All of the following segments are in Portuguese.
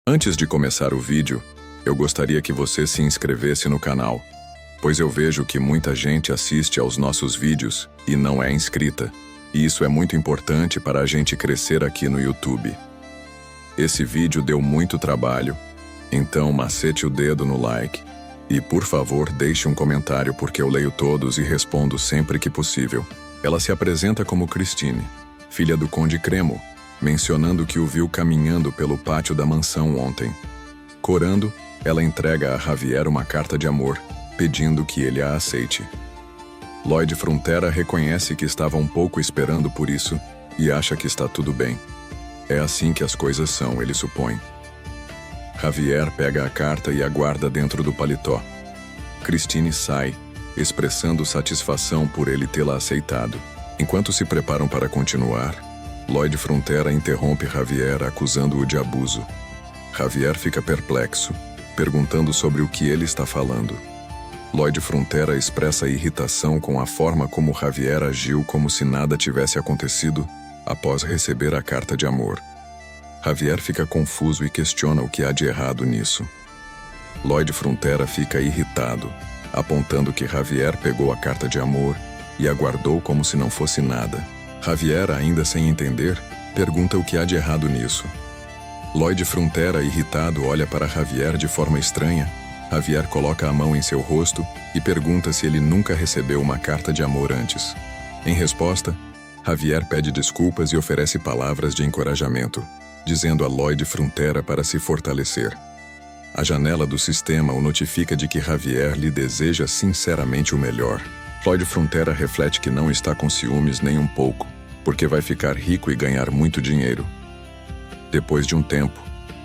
Antes de começar o vídeo, eu gostaria que você se inscrevesse no canal, pois eu vejo que muita gente assiste aos nossos vídeos e não é inscrita, e isso é muito importante para a gente crescer aqui no YouTube. Esse vídeo deu muito trabalho, então macete o dedo no like e, por favor, deixe um comentário porque eu leio todos e respondo sempre que possível. Ela se apresenta como Christine, filha do Conde Cremo, mencionando que o viu caminhando pelo pátio da mansão ontem. Corando, ela entrega a Javier uma carta de amor, pedindo que ele a aceite. Lloyd Frontera reconhece que estava um pouco esperando por isso e acha que está tudo bem. É assim que as coisas são, ele supõe. Javier pega a carta e a guarda dentro do paletó. Christine sai, expressando satisfação por ele tê-la aceitado. Enquanto se preparam para continuar, Lloyd Frontera interrompe Javier acusando-o de abuso. Javier fica perplexo, perguntando sobre o que ele está falando. Lloyd Frontera expressa irritação com a forma como Javier agiu como se nada tivesse acontecido após receber a carta de amor. Javier fica confuso e questiona o que há de errado nisso. Lloyd Frontera fica irritado, apontando que Javier pegou a carta de amor e a guardou como se não fosse nada. Javier, ainda sem entender, pergunta o que há de errado nisso. Lloyd Frontera, irritado, olha para Javier de forma estranha. Javier coloca a mão em seu rosto e pergunta se ele nunca recebeu uma carta de amor antes. Em resposta, Javier pede desculpas e oferece palavras de encorajamento, dizendo a Lloyd Frontera para se fortalecer. A janela do sistema o notifica de que Javier lhe deseja sinceramente o melhor. Lloyd Frontera reflete que não está com ciúmes nem um pouco, porque vai ficar rico e ganhar muito dinheiro. Depois de um tempo,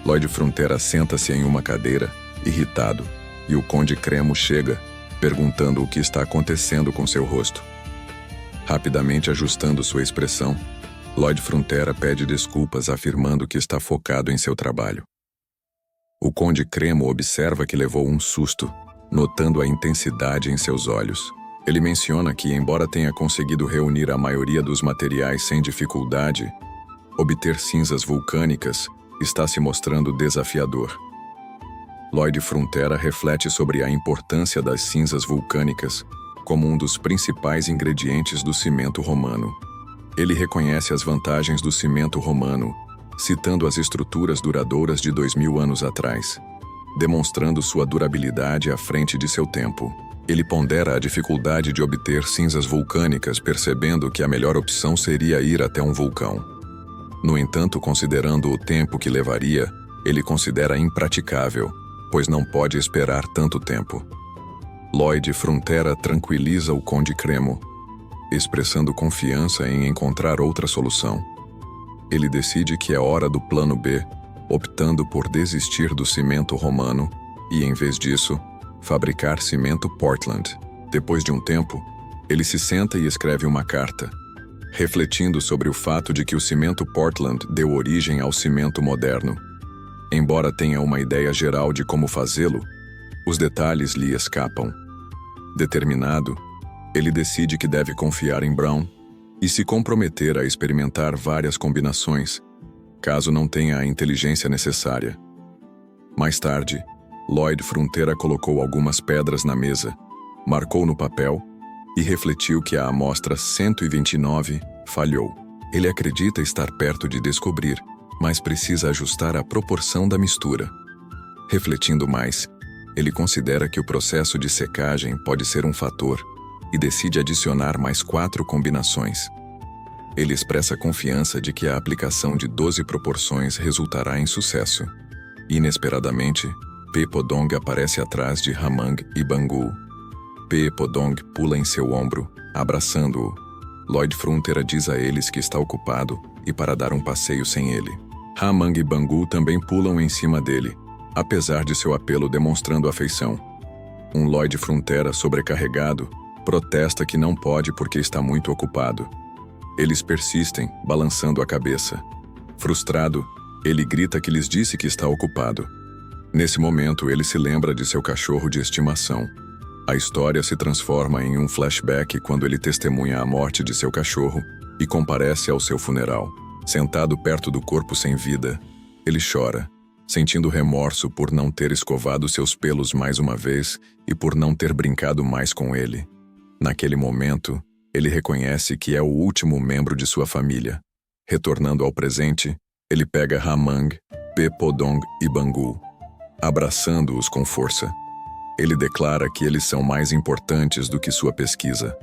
Lloyd Frontera senta-se em uma cadeira, irritado, e o Conde Cremo chega, perguntando o que está acontecendo com seu rosto. Rapidamente ajustando sua expressão, Lloyd Frontera pede desculpas afirmando que está focado em seu trabalho. O Conde Cremo observa que levou um susto, notando a intensidade em seus olhos. Ele menciona que, embora tenha conseguido reunir a maioria dos materiais sem dificuldade, obter cinzas vulcânicas está se mostrando desafiador. Lloyd Frontera reflete sobre a importância das cinzas vulcânicas como um dos principais ingredientes do cimento romano. Ele reconhece as vantagens do cimento romano, citando as estruturas duradouras de 2000 anos atrás, demonstrando sua durabilidade à frente de seu tempo. Ele pondera a dificuldade de obter cinzas vulcânicas, percebendo que a melhor opção seria ir até um vulcão. No entanto, considerando o tempo que levaria, ele considera impraticável, pois não pode esperar tanto tempo. Lloyd Frontera tranquiliza o Conde Cremo, expressando confiança em encontrar outra solução. Ele decide que é hora do plano B, optando por desistir do cimento romano e, em vez disso, fabricar cimento Portland. Depois de um tempo, ele se senta e escreve uma carta, refletindo sobre o fato de que o cimento Portland deu origem ao cimento moderno. Embora tenha uma ideia geral de como fazê-lo, os detalhes lhe escapam. Determinado, ele decide que deve confiar em Brown e se comprometer a experimentar várias combinações, caso não tenha a inteligência necessária. Mais tarde, Lloyd Frontera colocou algumas pedras na mesa, marcou no papel e refletiu que a amostra 129 falhou. Ele acredita estar perto de descobrir, mas precisa ajustar a proporção da mistura. Refletindo mais, ele considera que o processo de secagem pode ser um fator e decide adicionar mais 4 combinações. Ele expressa confiança de que a aplicação de 12 proporções resultará em sucesso. Inesperadamente, Pe Podong aparece atrás de Hamang e Bangu. Pe Podong pula em seu ombro, abraçando-o. Lloyd Frontera diz a eles que está ocupado e para dar um passeio sem ele. Hamang e Bangu também pulam em cima dele, apesar de seu apelo demonstrando afeição. Um Lloyd Frontera sobrecarregado protesta que não pode porque está muito ocupado. Eles persistem, balançando a cabeça. Frustrado, ele grita que lhes disse que está ocupado. Nesse momento, ele se lembra de seu cachorro de estimação. A história se transforma em um flashback quando ele testemunha a morte de seu cachorro e comparece ao seu funeral. Sentado perto do corpo sem vida, ele chora, sentindo remorso por não ter escovado seus pelos mais uma vez e por não ter brincado mais com ele. Naquele momento, ele reconhece que é o último membro de sua família. Retornando ao presente, ele pega Hamang, Podong e Bangul, abraçando-os com força. Ele declara que eles são mais importantes do que sua pesquisa.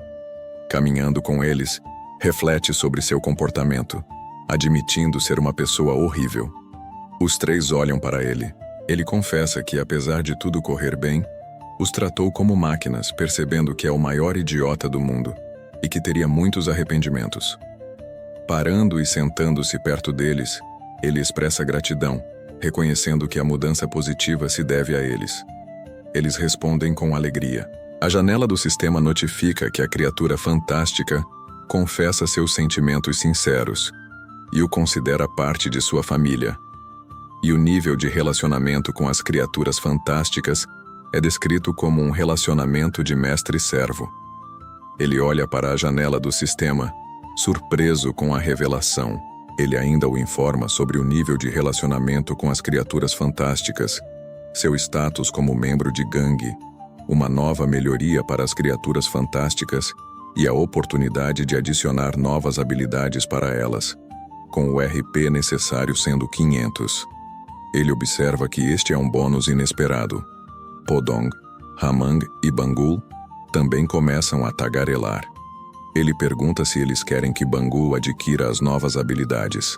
Caminhando com eles, reflete sobre seu comportamento, admitindo ser uma pessoa horrível. Os três olham para ele. Ele confessa que, apesar de tudo correr bem, os tratou como máquinas, percebendo que é o maior idiota do mundo e que teria muitos arrependimentos. Parando e sentando-se perto deles, ele expressa gratidão, reconhecendo que a mudança positiva se deve a eles. Eles respondem com alegria. A janela do sistema notifica que a criatura fantástica confessa seus sentimentos sinceros e o considera parte de sua família. E o nível de relacionamento com as criaturas fantásticas é descrito como um relacionamento de mestre e servo. Ele olha para a janela do sistema, surpreso com a revelação. Ele ainda o informa sobre o nível de relacionamento com as criaturas fantásticas, seu status como membro de gangue, uma nova melhoria para as criaturas fantásticas e a oportunidade de adicionar novas habilidades para elas, com o RP necessário sendo 500. Ele observa que este é um bônus inesperado. Podong, Hamang e Bangul também começam a tagarelar. Ele pergunta se eles querem que Bangul adquira as novas habilidades.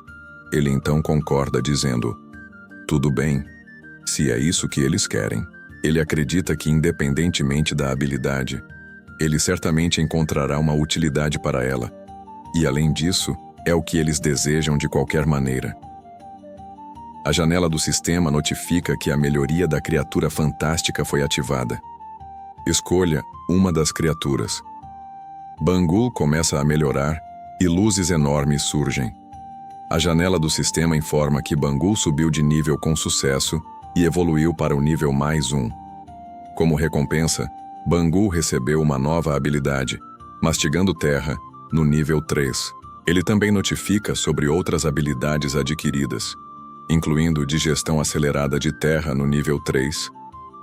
Ele então concorda dizendo: tudo bem, se é isso que eles querem. Ele acredita que, independentemente da habilidade, ele certamente encontrará uma utilidade para ela. E além disso, é o que eles desejam de qualquer maneira. A janela do sistema notifica que a melhoria da criatura fantástica foi ativada. Escolha uma das criaturas. Bangul começa a melhorar e luzes enormes surgem. A janela do sistema informa que Bangul subiu de nível com sucesso e evoluiu para o nível +1. Como recompensa, Bangul recebeu uma nova habilidade, Mastigando Terra, no nível 3. Ele também notifica sobre outras habilidades adquiridas, incluindo digestão acelerada de terra no nível 3,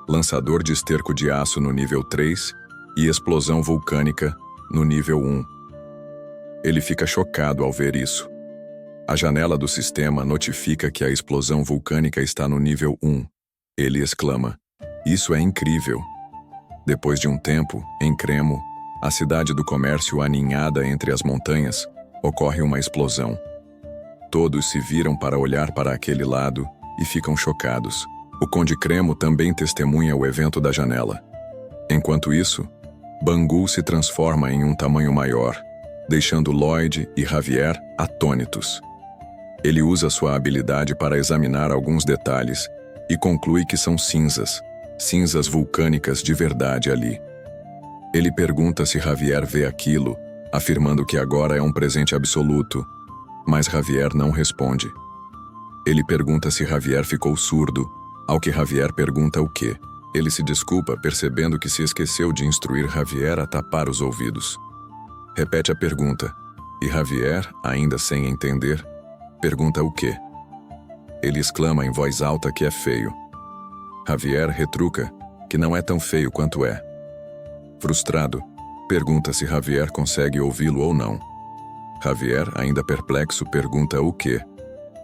lançador de esterco de aço no nível 3 e explosão vulcânica no nível 1. Ele fica chocado ao ver isso. A janela do sistema notifica que a explosão vulcânica está no nível 1. Ele exclama: "Isso é incrível!" Depois de um tempo, em Cremo, a cidade do comércio aninhada entre as montanhas, ocorre uma explosão. Todos se viram para olhar para aquele lado e ficam chocados. O Conde Cremo também testemunha o evento da janela. Enquanto isso, Bangul se transforma em um tamanho maior, deixando Lloyd e Javier atônitos. Ele usa sua habilidade para examinar alguns detalhes e conclui que são cinzas vulcânicas de verdade ali. Ele pergunta se Javier vê aquilo, afirmando que agora é um presente absoluto, mas Javier não responde. Ele pergunta se Javier ficou surdo, ao que Javier pergunta o quê. Ele se desculpa, percebendo que se esqueceu de instruir Javier a tapar os ouvidos. Repete a pergunta, e Javier, ainda sem entender, pergunta o quê. Ele exclama em voz alta que é feio. Javier retruca que não é tão feio quanto é. Frustrado, pergunta se Javier consegue ouvi-lo ou não. Javier, ainda perplexo, pergunta o quê.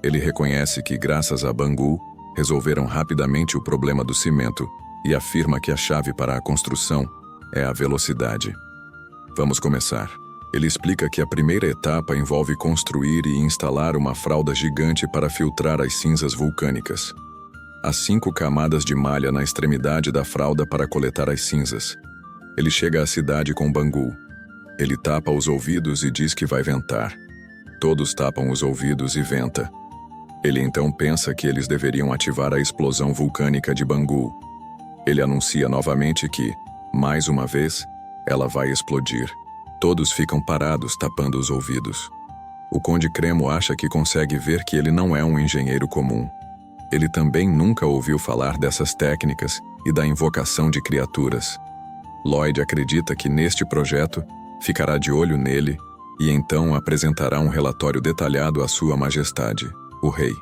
Ele reconhece que, graças a Bangul, resolveram rapidamente o problema do cimento e afirma que a chave para a construção é a velocidade. Vamos começar. Ele explica que a primeira etapa envolve construir e instalar uma fralda gigante para filtrar as cinzas vulcânicas. Há 5 camadas de malha na extremidade da fralda para coletar as cinzas. Ele chega à cidade com Bangul. Ele tapa os ouvidos e diz que vai ventar. Todos tapam os ouvidos e venta. Ele então pensa que eles deveriam ativar a explosão vulcânica de Bangul. Ele anuncia novamente que, mais uma vez, ela vai explodir. Todos ficam parados tapando os ouvidos. O Conde Cremo acha que consegue ver que ele não é um engenheiro comum. Ele também nunca ouviu falar dessas técnicas e da invocação de criaturas. Lloyd acredita que neste projeto ficará de olho nele e então apresentará um relatório detalhado à Sua Majestade, o Rei.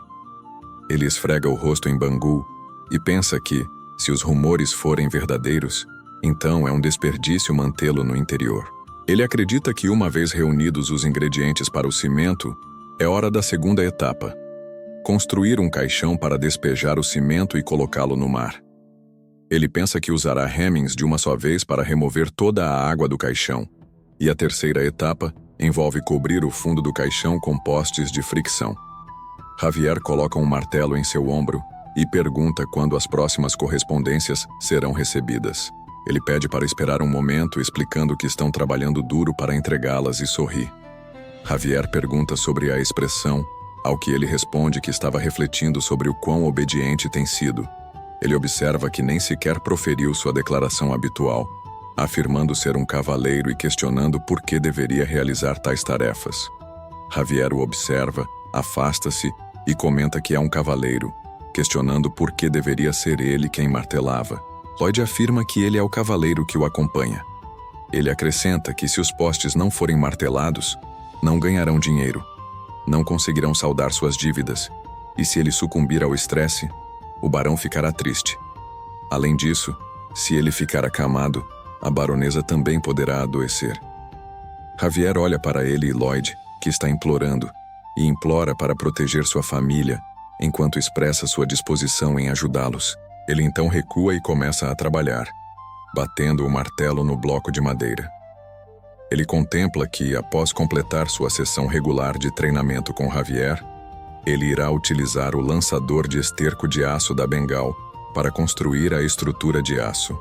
Ele esfrega o rosto em Bangu e pensa que, se os rumores forem verdadeiros, então é um desperdício mantê-lo no interior. Ele acredita que, uma vez reunidos os ingredientes para o cimento, é hora da segunda etapa: construir um caixão para despejar o cimento e colocá-lo no mar. Ele pensa que usará Hemmings de uma só vez para remover toda a água do caixão, e a terceira etapa envolve cobrir o fundo do caixão com postes de fricção. Javier coloca um martelo em seu ombro e pergunta quando as próximas correspondências serão recebidas. Ele pede para esperar um momento, explicando que estão trabalhando duro para entregá-las, e sorri. Javier pergunta sobre a expressão, ao que ele responde que estava refletindo sobre o quão obediente tem sido. Ele observa que nem sequer proferiu sua declaração habitual, afirmando ser um cavaleiro e questionando por que deveria realizar tais tarefas. Javier o observa, afasta-se e comenta que é um cavaleiro, questionando por que deveria ser ele quem martelava. Lloyd afirma que ele é o cavaleiro que o acompanha. Ele acrescenta que, se os postes não forem martelados, não ganharão dinheiro, não conseguirão saldar suas dívidas, e se ele sucumbir ao estresse, o barão ficará triste. Além disso, se ele ficar acamado, a baronesa também poderá adoecer. Javier olha para ele e Lloyd, que está implorando, e implora para proteger sua família, enquanto expressa sua disposição em ajudá-los. Ele então recua e começa a trabalhar, batendo o martelo no bloco de madeira. Ele contempla que, após completar sua sessão regular de treinamento com Javier, ele irá utilizar o lançador de esterco de aço da Bengal para construir a estrutura de aço.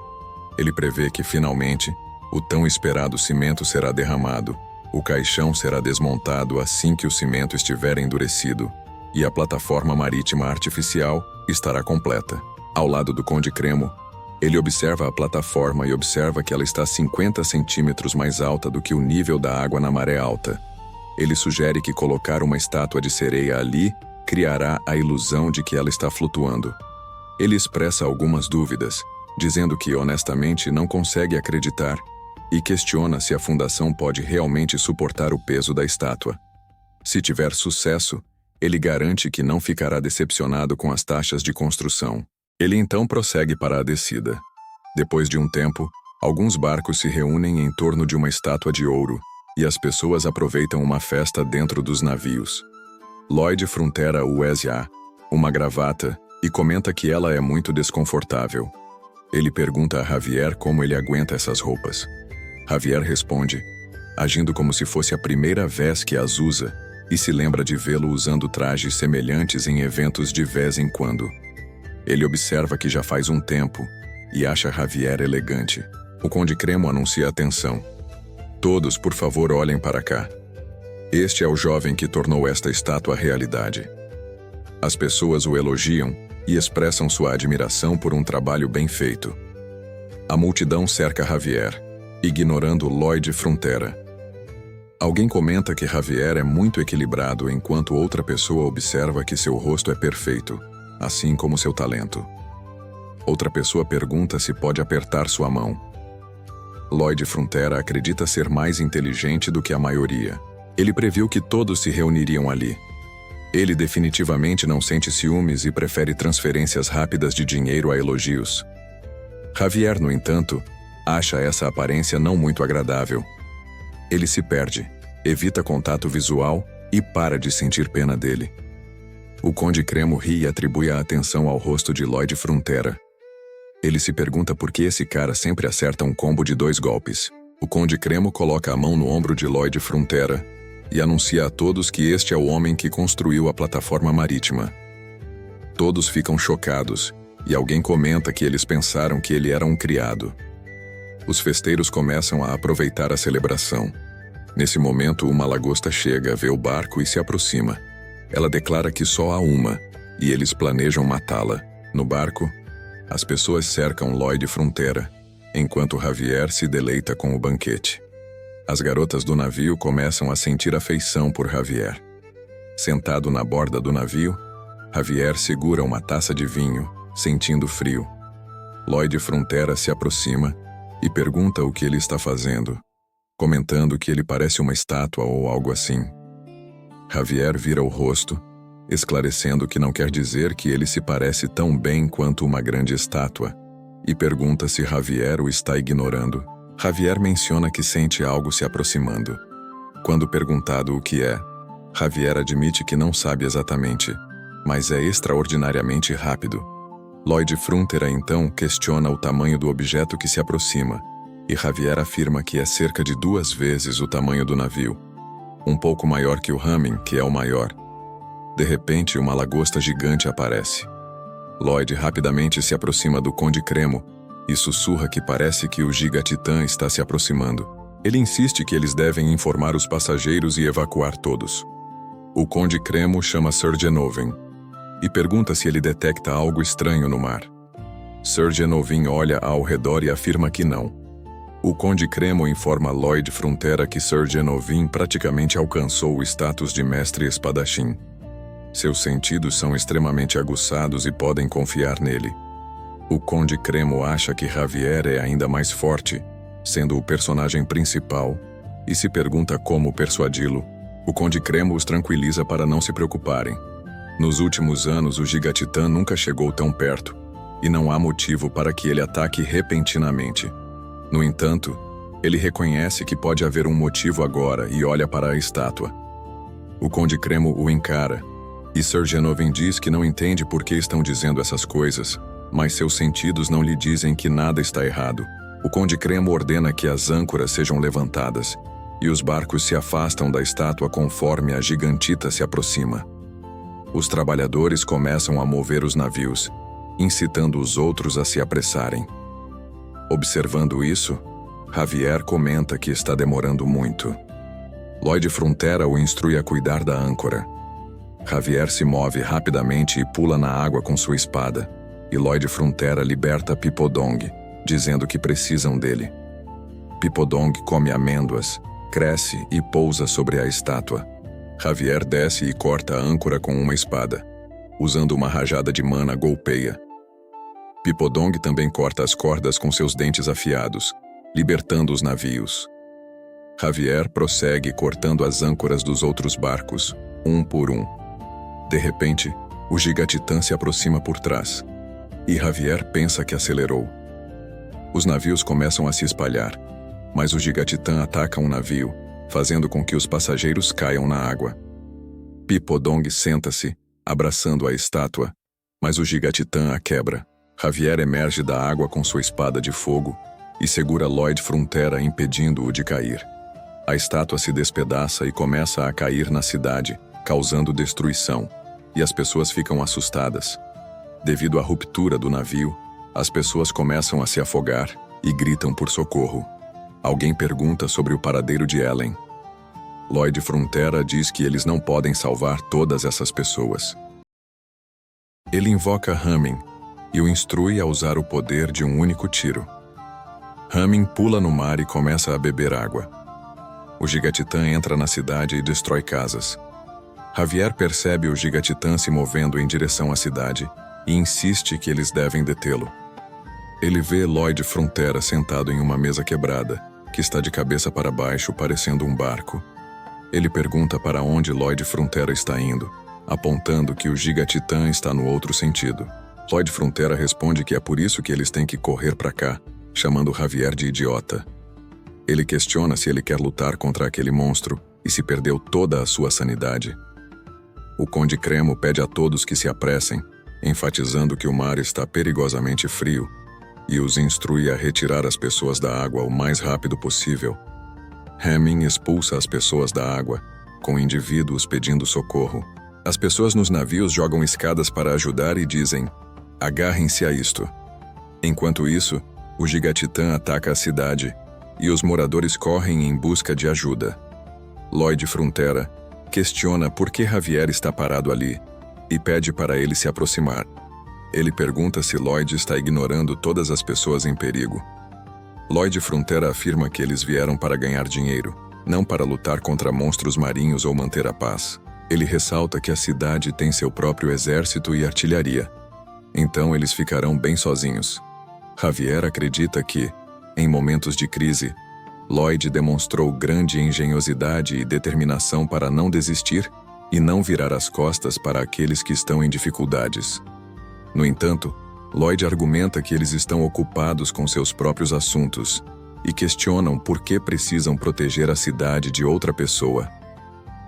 Ele prevê que, finalmente, o tão esperado cimento será derramado, o caixão será desmontado assim que o cimento estiver endurecido, e a plataforma marítima artificial estará completa. Ao lado do Conde Cremo, ele observa a plataforma e observa que ela está 50 centímetros mais alta do que o nível da água na maré alta. Ele sugere que colocar uma estátua de sereia ali criará a ilusão de que ela está flutuando. Ele expressa algumas dúvidas, dizendo que honestamente não consegue acreditar, e questiona se a fundação pode realmente suportar o peso da estátua. Se tiver sucesso, ele garante que não ficará decepcionado com as taxas de construção. Ele então prossegue para a descida. Depois de um tempo, alguns barcos se reúnem em torno de uma estátua de ouro, e as pessoas aproveitam uma festa dentro dos navios. Lloyd Frontera usa uma gravata e comenta que ela é muito desconfortável. Ele pergunta a Javier como ele aguenta essas roupas. Javier responde, agindo como se fosse a primeira vez que as usa, e se lembra de vê-lo usando trajes semelhantes em eventos de vez em quando. Ele observa que já faz um tempo e acha Javier elegante. O Conde Cremo anuncia atenção. Todos, por favor, olhem para cá. Este é o jovem que tornou esta estátua realidade. As pessoas o elogiam e expressam sua admiração por um trabalho bem feito. A multidão cerca Javier, ignorando Lloyd Frontera. Alguém comenta que Javier é muito equilibrado, enquanto outra pessoa observa que seu rosto é perfeito, assim como seu talento. Outra pessoa pergunta se pode apertar sua mão. Lloyd Frontera acredita ser mais inteligente do que a maioria. Ele previu que todos se reuniriam ali. Ele definitivamente não sente ciúmes e prefere transferências rápidas de dinheiro a elogios. Javier, no entanto, acha essa aparência não muito agradável. Ele se perde, evita contato visual e para de sentir pena dele. O Conde Cremo ri e atribui a atenção ao rosto de Lloyd Frontera. Ele se pergunta por que esse cara sempre acerta um combo de 2 golpes. O Conde Cremo coloca a mão no ombro de Lloyd Frontera e anuncia a todos que este é o homem que construiu a plataforma marítima. Todos ficam chocados, e alguém comenta que eles pensaram que ele era um criado. Os festeiros começam a aproveitar a celebração. Nesse momento, uma lagosta chega, vê o barco e se aproxima. Ela declara que só há uma, e eles planejam matá-la. No barco, as pessoas cercam Lloyd Frontera, enquanto Javier se deleita com o banquete. As garotas do navio começam a sentir afeição por Javier. Sentado na borda do navio, Javier segura uma taça de vinho, sentindo frio. Lloyd Frontera se aproxima e pergunta o que ele está fazendo, comentando que ele parece uma estátua ou algo assim. Javier vira o rosto, esclarecendo que não quer dizer que ele se parece tão bem quanto uma grande estátua, e pergunta se Javier o está ignorando. Javier menciona que sente algo se aproximando. Quando perguntado o que é, Javier admite que não sabe exatamente, mas é extraordinariamente rápido. Lloyd Frontera então questiona o tamanho do objeto que se aproxima, e Javier afirma que é cerca de 2 vezes o tamanho do navio, um pouco maior que o Hamming, que é o maior. De repente, uma lagosta gigante aparece. Lloyd rapidamente se aproxima do Conde Cremo e sussurra que parece que o Giga-Titã está se aproximando. Ele insiste que eles devem informar os passageiros e evacuar todos. O Conde Cremo chama Sir Genovin e pergunta se ele detecta algo estranho no mar. Sir Genovin olha ao redor e afirma que não. O Conde Cremo informa Lloyd Frontera que Sir Genovin praticamente alcançou o status de mestre espadachim. Seus sentidos são extremamente aguçados e podem confiar nele. O Conde Cremo acha que Javier é ainda mais forte, sendo o personagem principal, e se pergunta como persuadi-lo. O Conde Cremo os tranquiliza para não se preocuparem. Nos últimos anos, o Giga-Titã nunca chegou tão perto, e não há motivo para que ele ataque repentinamente. No entanto, ele reconhece que pode haver um motivo agora e olha para a estátua. O Conde Cremo o encara, e Sir Genovin diz que não entende por que estão dizendo essas coisas, mas seus sentidos não lhe dizem que nada está errado. O Conde Cremo ordena que as âncoras sejam levantadas, e os barcos se afastam da estátua conforme a gigantita se aproxima. Os trabalhadores começam a mover os navios, incitando os outros a se apressarem. Observando isso, Javier comenta que está demorando muito. Lloyd Frontera o instrui a cuidar da âncora. Javier se move rapidamente e pula na água com sua espada, e Lloyd Frontera liberta Pipodong, dizendo que precisam dele. Pipodong come amêndoas, cresce e pousa sobre a estátua. Javier desce e corta a âncora com uma espada. Usando uma rajada de mana, golpeia. Pipodong também corta as cordas com seus dentes afiados, libertando os navios. Javier prossegue cortando as âncoras dos outros barcos, um por um. De repente, o Giga-Titã se aproxima por trás, e Javier pensa que acelerou. Os navios começam a se espalhar, mas o Giga-Titã ataca um navio, fazendo com que os passageiros caiam na água. Pipodong senta-se, abraçando a estátua, mas o Giga-Titã a quebra. Javier emerge da água com sua espada de fogo e segura Lloyd Frontera, impedindo-o de cair. A estátua se despedaça e começa a cair na cidade, causando destruição, e as pessoas ficam assustadas. Devido à ruptura do navio, as pessoas começam a se afogar e gritam por socorro. Alguém pergunta sobre o paradeiro de Ellen. Lloyd Frontera diz que eles não podem salvar todas essas pessoas. Ele invoca Hamming e o instrui a usar o poder de um único tiro. Hamming pula no mar e começa a beber água. O Giga-Titã entra na cidade e destrói casas. Javier percebe o Giga-Titã se movendo em direção à cidade e insiste que eles devem detê-lo. Ele vê Lloyd Frontera sentado em uma mesa quebrada, que está de cabeça para baixo, parecendo um barco. Ele pergunta para onde Lloyd Frontera está indo, apontando que o Giga-Titã está no outro sentido. Lloyd Frontera responde que é por isso que eles têm que correr para cá, chamando Javier de idiota. Ele questiona se ele quer lutar contra aquele monstro e se perdeu toda a sua sanidade. O Conde Cremo pede a todos que se apressem, enfatizando que o mar está perigosamente frio, e os instrui a retirar as pessoas da água o mais rápido possível. Hamming expulsa as pessoas da água, com indivíduos pedindo socorro. As pessoas nos navios jogam escadas para ajudar e dizem: "Agarrem-se a isto." Enquanto isso, o Giga-Titã ataca a cidade, e os moradores correm em busca de ajuda. Lloyd Frontera questiona por que Javier está parado ali, e pede para ele se aproximar. Ele pergunta se Lloyd está ignorando todas as pessoas em perigo. Lloyd Frontera afirma que eles vieram para ganhar dinheiro, não para lutar contra monstros marinhos ou manter a paz. Ele ressalta que a cidade tem seu próprio exército e artilharia. Então eles ficarão bem sozinhos. Javier acredita que, em momentos de crise, Lloyd demonstrou grande engenhosidade e determinação para não desistir e não virar as costas para aqueles que estão em dificuldades. No entanto, Lloyd argumenta que eles estão ocupados com seus próprios assuntos e questionam por que precisam proteger a cidade de outra pessoa.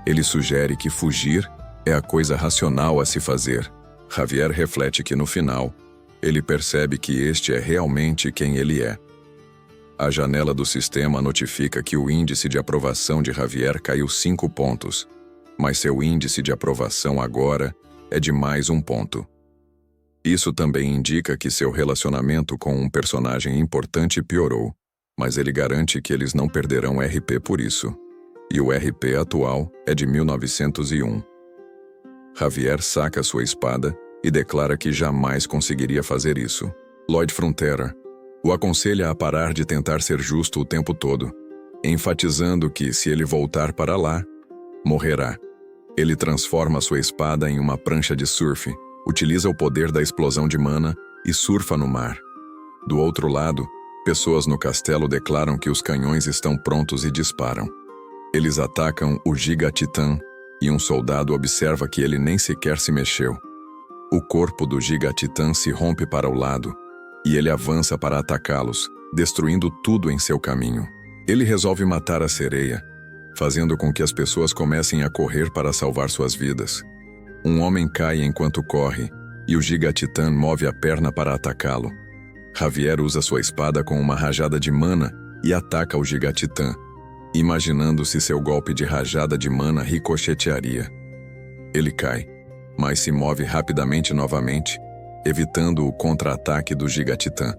Ele sugere que fugir é a coisa racional a se fazer. Javier reflete que no final, ele percebe que este é realmente quem ele é. A janela do sistema notifica que o índice de aprovação de Javier caiu 5 pontos, mas seu índice de aprovação agora é de mais 1 ponto. Isso também indica que seu relacionamento com um personagem importante piorou, mas ele garante que eles não perderão RP por isso. E o RP atual é de 1901. Javier saca sua espada e declara que jamais conseguiria fazer isso. Lloyd Frontera o aconselha a parar de tentar ser justo o tempo todo, enfatizando que, se ele voltar para lá, morrerá. Ele transforma sua espada em uma prancha de surf, utiliza o poder da explosão de mana e surfa no mar. Do outro lado, pessoas no castelo declaram que os canhões estão prontos e disparam. Eles atacam o Giga-Titã e um soldado observa que ele nem sequer se mexeu. O corpo do Giga-Titã se rompe para o lado e ele avança para atacá-los, destruindo tudo em seu caminho. Ele resolve matar a sereia, fazendo com que as pessoas comecem a correr para salvar suas vidas. Um homem cai enquanto corre e o Giga-Titã move a perna para atacá-lo. Javier usa sua espada com uma rajada de mana e ataca o Giga-Titã, imaginando se seu golpe de rajada de mana ricochetearia. Ele cai, mas se move rapidamente novamente, evitando o contra-ataque do Giga-Titã.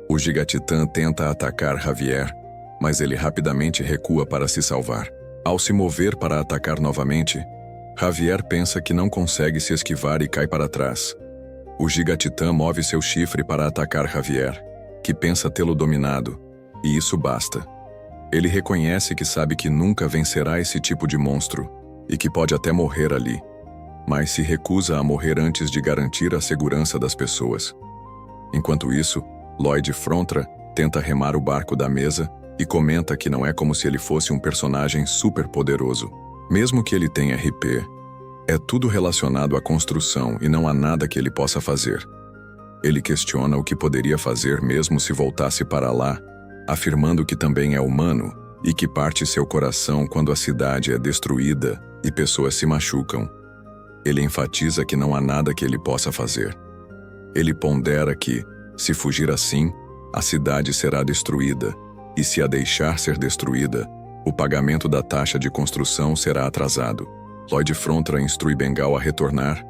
O Giga-Titã tenta atacar Javier, mas ele rapidamente recua para se salvar. Ao se mover para atacar novamente, Javier pensa que não consegue se esquivar e cai para trás. O Giga-Titã move seu chifre para atacar Javier, que pensa tê-lo dominado, e isso basta. Ele reconhece que sabe que nunca vencerá esse tipo de monstro, e que pode até morrer ali, mas se recusa a morrer antes de garantir a segurança das pessoas. Enquanto isso, Lloyd Frontra tenta remar o barco da mesa e comenta que não é como se ele fosse um personagem super poderoso. Mesmo que ele tenha RP, é tudo relacionado à construção e não há nada que ele possa fazer. Ele questiona o que poderia fazer mesmo se voltasse para lá, afirmando que também é humano e que parte seu coração quando a cidade é destruída e pessoas se machucam. Ele enfatiza que não há nada que ele possa fazer. Ele pondera que, se fugir assim, a cidade será destruída, e se a deixar ser destruída, o pagamento da taxa de construção será atrasado. Lloyd Frontra instrui Bengal a retornar,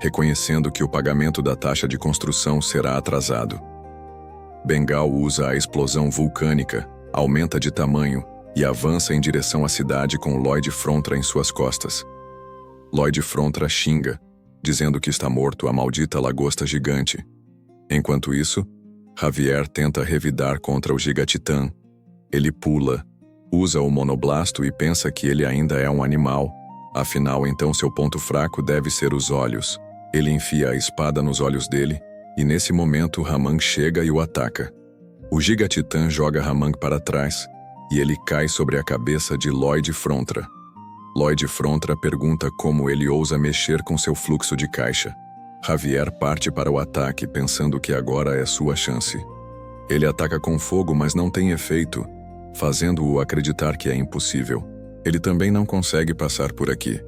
reconhecendo que o pagamento da taxa de construção será atrasado. Bengal usa a explosão vulcânica, aumenta de tamanho e avança em direção à cidade com Lloyd Frontra em suas costas. Lloyd Frontra xinga, dizendo que está morto a maldita lagosta gigante. Enquanto isso, Javier tenta revidar contra o Giga-Titã. Ele pula, usa o monoblasto e pensa que ele ainda é um animal, afinal então seu ponto fraco deve ser os olhos. Ele enfia a espada nos olhos dele, e nesse momento Ramang chega e o ataca. O Giga-Titã joga Ramang para trás, e ele cai sobre a cabeça de Lloyd Frontra. Lloyd Frontra pergunta como ele ousa mexer com seu fluxo de caixa. Javier parte para o ataque pensando que agora é sua chance. Ele ataca com fogo, mas não tem efeito, fazendo-o acreditar que é impossível. Ele também não consegue passar por aqui.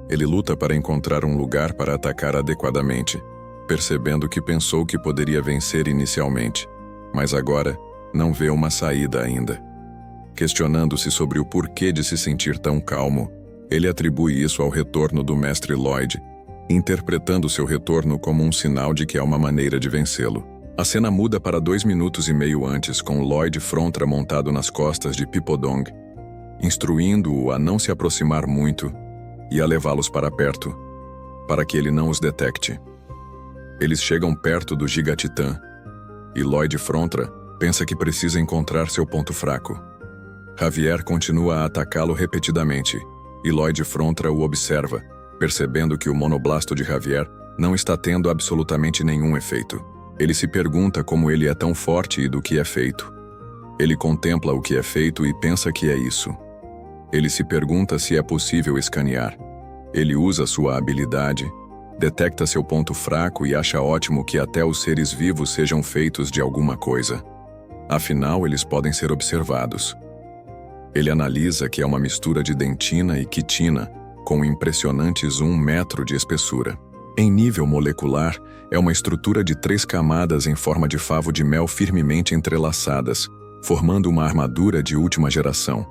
Ele luta para encontrar um lugar para atacar adequadamente, percebendo que pensou que poderia vencer inicialmente, mas agora não vê uma saída ainda. Questionando-se sobre o porquê de se sentir tão calmo, ele atribui isso ao retorno do Mestre Lloyd, interpretando seu retorno como um sinal de que há uma maneira de vencê-lo. A cena muda para 2 minutos e meio antes, com Lloyd Frontra montado nas costas de Pipodong, instruindo-o a não se aproximar muito e a levá-los para perto, para que ele não os detecte. Eles chegam perto do Giga-Titã, e Lloyd Frontra pensa que precisa encontrar seu ponto fraco. Javier continua a atacá-lo repetidamente, e Lloyd Frontra o observa, percebendo que o monoblasto de Javier não está tendo absolutamente nenhum efeito. Ele se pergunta como ele é tão forte e do que é feito. Ele contempla o que é feito e pensa que é isso. Ele se pergunta se é possível escanear. Ele usa sua habilidade, detecta seu ponto fraco e acha ótimo que até os seres vivos sejam feitos de alguma coisa. Afinal, eles podem ser observados. Ele analisa que é uma mistura de dentina e quitina, com impressionantes 1 metro de espessura. Em nível molecular, é uma estrutura de 3 camadas em forma de favo de mel firmemente entrelaçadas, formando uma armadura de última geração.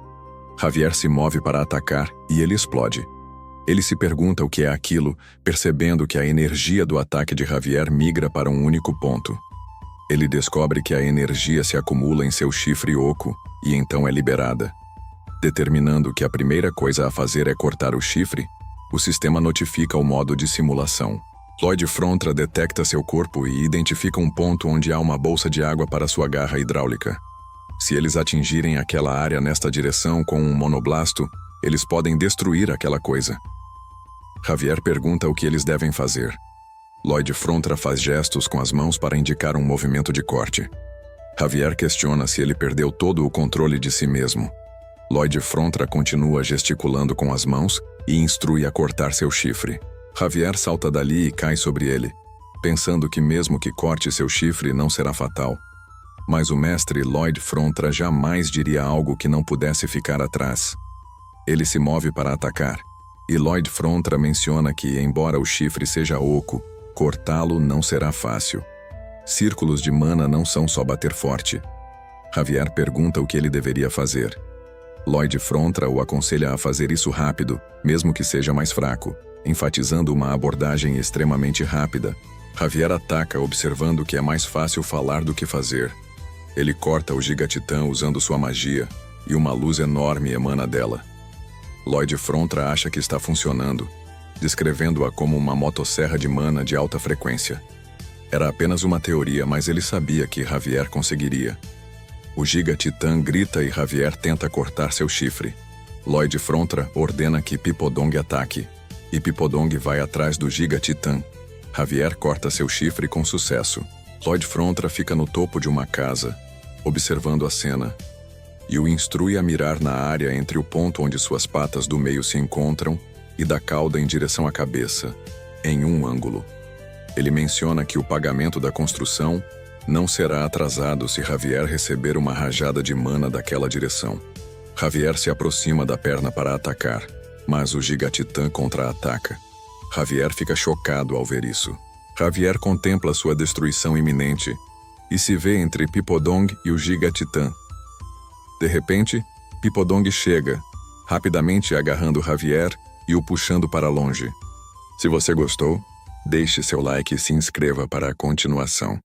Javier se move para atacar e ele explode. Ele se pergunta o que é aquilo, percebendo que a energia do ataque de Javier migra para um único ponto. Ele descobre que a energia se acumula em seu chifre oco e então é liberada. Determinando que a primeira coisa a fazer é cortar o chifre, o sistema notifica o modo de simulação. Lloyd Frontra detecta seu corpo e identifica um ponto onde há uma bolsa de água para sua garra hidráulica. Se eles atingirem aquela área nesta direção com um monoblasto, eles podem destruir aquela coisa. Javier pergunta o que eles devem fazer. Lloyd Frontra faz gestos com as mãos para indicar um movimento de corte. Javier questiona se ele perdeu todo o controle de si mesmo. Lloyd Frontra continua gesticulando com as mãos e instrui a cortar seu chifre. Javier salta dali e cai sobre ele, pensando que mesmo que corte seu chifre não será fatal. Mas o mestre Lloyd Frontra jamais diria algo que não pudesse ficar atrás. Ele se move para atacar, e Lloyd Frontra menciona que, embora o chifre seja oco, cortá-lo não será fácil. Círculos de mana não são só bater forte. Javier pergunta o que ele deveria fazer. Lloyd Frontra o aconselha a fazer isso rápido, mesmo que seja mais fraco, enfatizando uma abordagem extremamente rápida. Javier ataca observando que é mais fácil falar do que fazer. Ele corta o Gigatitã usando sua magia, e uma luz enorme emana dela. Lloyd Frontra acha que está funcionando, descrevendo-a como uma motosserra de mana de alta frequência. Era apenas uma teoria, mas ele sabia que Javier conseguiria. O Gigatitã grita e Javier tenta cortar seu chifre. Lloyd Frontra ordena que Pipodong ataque, e Pipodong vai atrás do Gigatitã. Javier corta seu chifre com sucesso. Lloyd Frontra fica no topo de uma casa, observando a cena, e o instrui a mirar na área entre o ponto onde suas patas do meio se encontram e da cauda em direção à cabeça, em um ângulo. Ele menciona que o pagamento da construção não será atrasado se Javier receber uma rajada de mana daquela direção. Javier se aproxima da perna para atacar, mas o Gigatitã contra-ataca. Javier fica chocado ao ver isso. Javier contempla sua destruição iminente e se vê entre Pipodong e o Gigatitã. De repente, Pipodong chega, rapidamente agarrando Javier e o puxando para longe. Se você gostou, deixe seu like e se inscreva para a continuação.